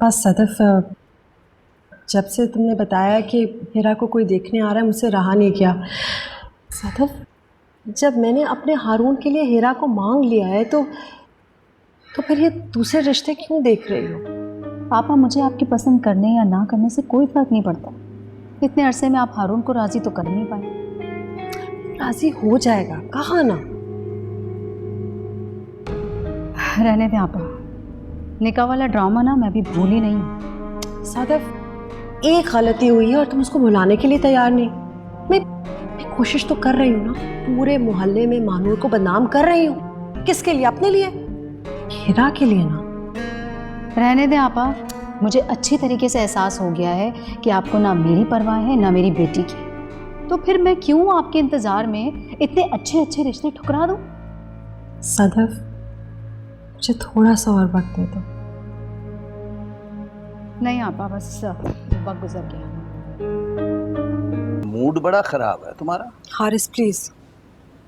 पास सदफ, जब से तुमने बताया कि हिरा को कोई देखने आ रहा है मुझसे रहा नहीं गया। सदफ, जब मैंने अपने हारून के लिए हिरा को मांग लिया है तो फिर ये दूसरे रिश्ते क्यों देख रही हो? पापा, मुझे आपकी पसंद करने या ना करने से कोई फर्क नहीं पड़ता। इतने अरसे में आप हारून को राजी तो कर नहीं पाए। राजी हो जाएगा, कहा ना। रहने दें आपा, निकाह वाला ड्रामा ना मैं अभी भूली नहीं हूँ। सदफ, एक गलती हुई है और तुम उसको भुलाने के लिए तैयार नहीं। मैं कोशिश तो कर रही हूँ ना, पूरे मोहल्ले में मानूर को बदनाम कर रही हूँ। किसके लिए? अपने लिए, हिरा के लिए ना। रहने दें आपा, मुझे अच्छी तरीके से एहसास हो गया है कि आपको ना मेरी परवाह है ना मेरी बेटी की। तो फिर मैं क्यों आपके इंतजार में इतने अच्छे अच्छे रिश्ते ठुकरा दूं? सदफ, मुझे थोड़ा सा और वक्त दे दो। नहीं आपा, बस वक्त गुजर गया। मूड बड़ा खराब है तुम्हारा। हारिस प्लीज,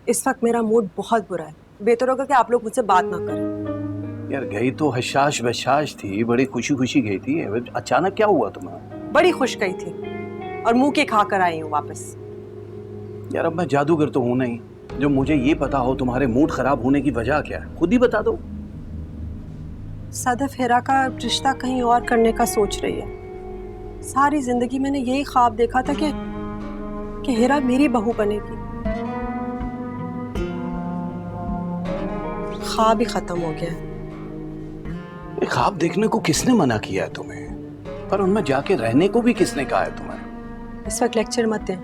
इस वक्त मेरा मूड बहुत बुरा है। बेहतर होगा कि आप लोग मुझसे बात ना करें। यार गई तो हशाश बशाश थी, बड़ी खुशी खुशी गई थी, अचानक क्या हुआ तुम्हें? बड़ी खुश गई थी और मुंह के खा कर आई हूँ वापस। यार अब मैं जादूगर तो हूं नहीं जो मुझे ये पता हो तुम्हारे मूड खराब होने की वजह क्या है, खुद ही बता दो। सदफ हिरा का रिश्ता कहीं और करने का सोच रही है। सारी जिंदगी मैंने यही ख्वाब देखा था कि हिरा मेरी बहू बनेगी। ख्वाब ही खत्म हो गया है। ख्वाब देखने को किसने मना किया है तुम्हें? पर उनमें जाके रहने को भी किसने कहा है तुम्हें? इस वक्त लेक्चर मत दें।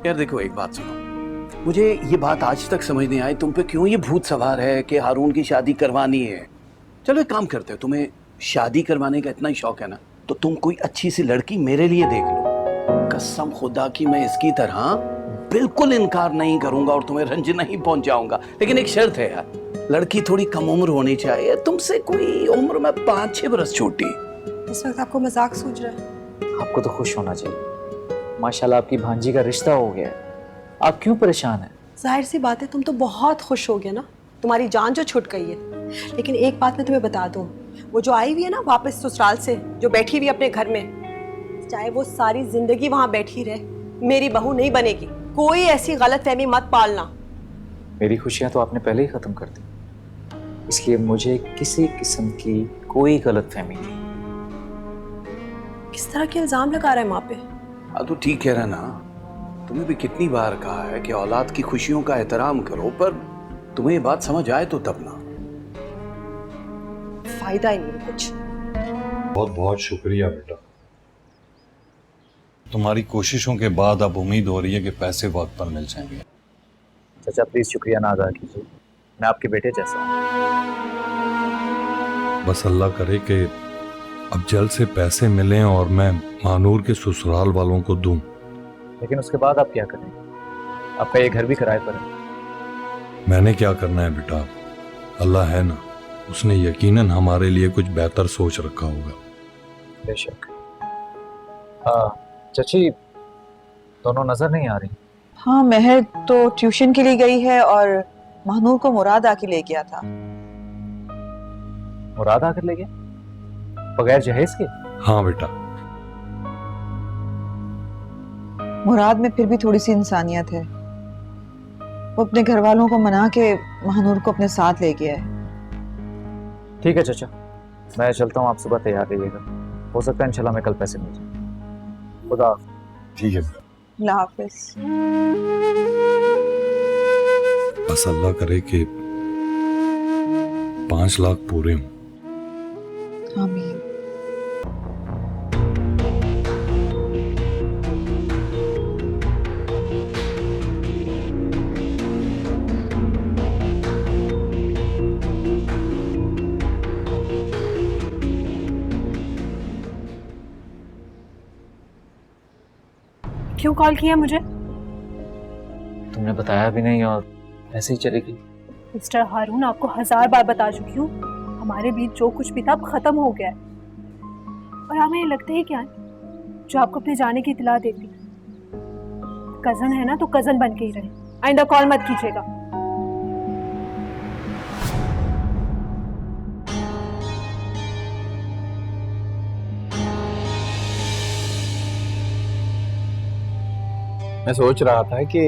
यार देखो, एक बात सुनो, मुझे ये बात आज तक समझ नहीं आई तुम पे क्यों ये भूत सवार है कि हारून की शादी करवानी है। चलो एक काम करते हो, तुम्हें शादी करवाने का इतना ही शौक है ना, तो तुम कोई अच्छी सी लड़की मेरे लिए देख लो। कसम खुदा की मैं इसकी तरह बिल्कुल इनकार नहीं करूंगा और तुम्हें रंज नहीं पहुंचाऊंगा, लेकिन एक शर्त है यार, लड़की थोड़ी कम उम्र होनी चाहिए, तुमसे कोई उम्र में 5-6 बरस छोटी। इस वक्त आपको मजाक सूझ रहा है? आपको तो खुश होना चाहिए, माशाल्लाह आपकी भांजी का रिश्ता हो गया है। आप क्यों परेशान हैं? जाहिर सी बात है, तुम तो बहुत खुश हो गए ना, तुम्हारी जान जो छूट गई है। लेकिन एक बात मैं तुम्हें बता दूं, वो जो आई हुई है ना वापस ससुराल से, जो बैठी हुई अपने घर में, चाहे वो सारी जिंदगी वहां बैठी रहे, मेरी बहू नहीं बनेगी। कोई ऐसी गलतफहमी मत पालना। मेरी खुशियां तो आपने पहले ही खत्म कर दी, इसलिए मुझे किसी किस्म की कोई गलतफहमी नहीं। किस तरह के इल्जाम लगा रहा है माँ पे? हाँ तो ठीक कह रहा ना, तुम्हें भी कितनी बार कहा है कि औलाद की खुशियों का एहतराम करो, पर तुम्हें ये बात समझ आए तो तब ना। फायदा ही नहीं कुछ। बहुत बहुत शुक्रिया बेटा, तुम्हारी कोशिशों के बाद अब उम्मीद हो रही है कि पैसे वक्त पर मिल जाएंगे। चाचा प्लीज शुक्रिया ना अदा कीजिए, मैं आपके बेटे जैसा हूँ। बस अल्लाह करे कि अब जल्द से पैसे मिलें और मैं मानूर के ससुराल वालों को दूं। लेकिन उसके बाद आप क्या करेंगे? आपका ये घर भी किराए पर है। मैंने क्या करना है बेटा, अल्लाह है ना, उसने यकीनन हमारे लिए कुछ बेहतर सोच रखा होगा। बेशक। चाची दोनों नजर नहीं आ रही। हाँ, महर तो ट्यूशन के लिए गई है और महनूर को मुराद आके ले गया था। मुराद आकर ले गया बगैर जहेज के? हाँ बेटा। मुराद में फिर भी थोड़ी सी इंसानियत है। वो अपने घर वालों को मना के महनूर को अपने साथ ले गया है। ठीक है चाचा, मैं चलता हूँ, आप सुबह तैयार रहिएगा। हो सकता है इंशाल्लाह मैं कल पैसे मिल जाए। खुदा। ठीक है, अल्लाह हाफिज। बस अल्लाह करे कि 5 लाख पूरे हों। आमीन। क्यों कॉल किया मुझे? तुमने बताया भी नहीं और ऐसे ही चलेगी। मिस्टर हारून, आपको 1000 बार बता चुकी हूँ, हमारे बीच जो कुछ भी था अब खत्म हो गया है। और हमें ये लगते ही क्या है जो आपको अपने जाने की इतला देती। कजन है ना तो कजन बन के ही रहे, आइंदा कॉल मत कीजिएगा। मैं सोच रहा था कि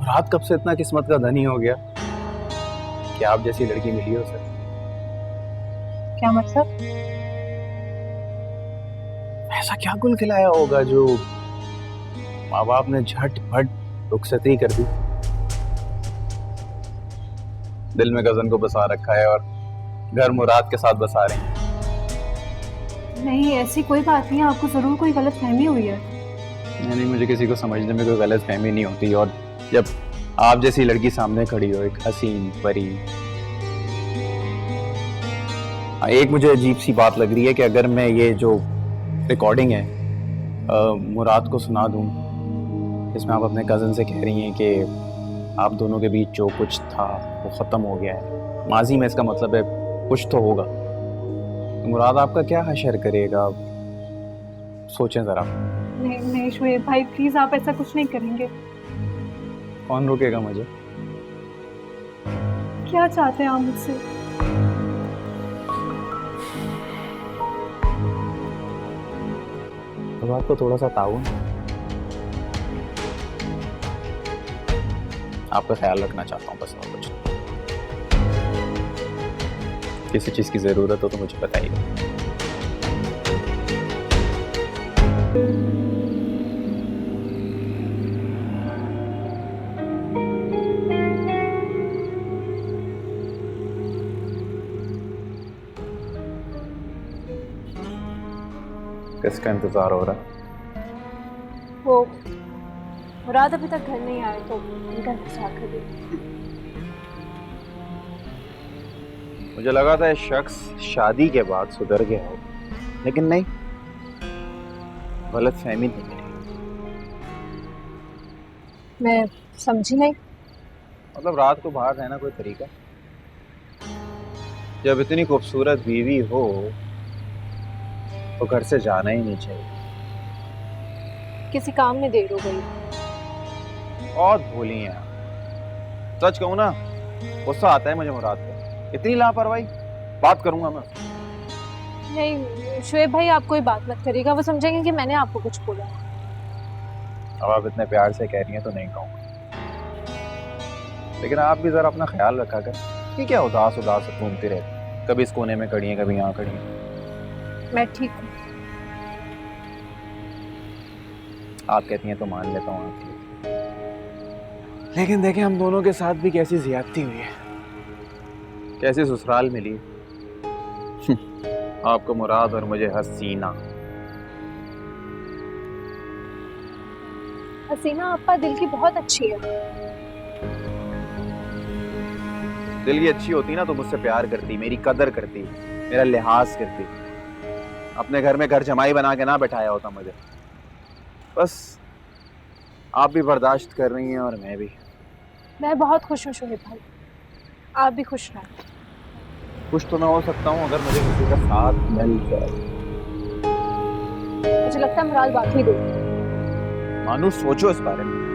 रात कब से इतना किस्मत का धनी हो गया कि आप जैसी लड़की मिली हो सर। क्या मतलब? ऐसा क्या गुल खिलाया होगा जो माँ बाप ने झट फट रुखसती कर दी, दिल में कजन को बसा रखा है और घर मुराद के साथ बसा रहे हैं। नहीं, ऐसी कोई बात नहीं है, आपको जरूर कोई गलत फहमी हुई है। नहीं, मुझे किसी को समझने में कोई गलत फहमी नहीं होती, और जब आप जैसी लड़की सामने खड़ी हो, एक हसीन परी। एक मुझे अजीब सी बात लग रही है कि अगर मैं ये जो रिकॉर्डिंग है मुराद को सुना दूं, इसमें आप अपने कज़न से कह रही हैं कि आप दोनों के बीच जो कुछ था वो ख़त्म हो गया है, माजी में, इसका मतलब है कुछ तो होगा, तो मुराद आपका क्या हशर करेगा? सोचें ज़रा। नहीं नहीं शोएब भाई, प्लीज आप ऐसा कुछ नहीं करेंगे। कौन रोकेगा मुझे? क्या चाहते हैं आप मुझसे? तो आपको थोड़ा सा ताउन, आपका ख्याल रखना चाहता हूँ बस, और कुछ नहीं। किसी चीज़ की ज़रूरत हो तो मुझे बताइए। किसका इंतजार हो रहा? वो मुराद अभी तक घर नहीं आए तो उनका इंतजार कर रही हूँ। मुझे लगा था ये शख्स शादी के बाद सुधर गया हो, लेकिन नहीं, गलत फहमी थी मेरी। मैं समझी नहीं। मतलब रात को बाहर रहना कोई तरीका? जब इतनी खूबसूरत बीवी हो तो घर से जाना ही नहीं चाहिए। किसी काम में देर हो गई। बहुत भोली हैं आप। सच कहूँ ना, गुस्सा आता है मुझे मुराद पे, इतनी लापरवाही। बात करूंगा मैं। नहीं शोएब भाई, आप कोई बात मत करिएगा, वो समझेंगे कि मैंने आपको कुछ बोला। अब आप इतने प्यार से कह रही हैं तो नहीं कहूँगा, लेकिन आप भी जरा अपना ख्याल रखा कर। कि क्या उदास उदास घूमती रहती, कभी इस कोने में खड़ी हैं, कभी यहाँ खड़ी हैं। मैं ठीक हूँ। आप कहती हैं तो मान लेता हूँ आपकी, लेकिन देखें हम दोनों के साथ भी कैसी ज्यादती हुई है, कैसी ससुराल मिली। आपको मुराद और मुझे हसीना। हसीना आपका दिल की बहुत अच्छी है। दिल की अच्छी होती ना तो मुझसे प्यार करती, मेरी कदर करती, मेरा लिहाज करती, अपने घर में घर जमाई बना के ना बैठाया होता मुझे। बस आप भी बर्दाश्त कर रही हैं और मैं भी। मैं बहुत खुश हूँ शोएब भाई, आप भी खुश रहें। खुश तो मैं हो सकता हूँ अगर मुझे किसी का साथ मिल जाए। मुझे लगता है मुराद बात ही देगी। मानो सोचो इस बारे में।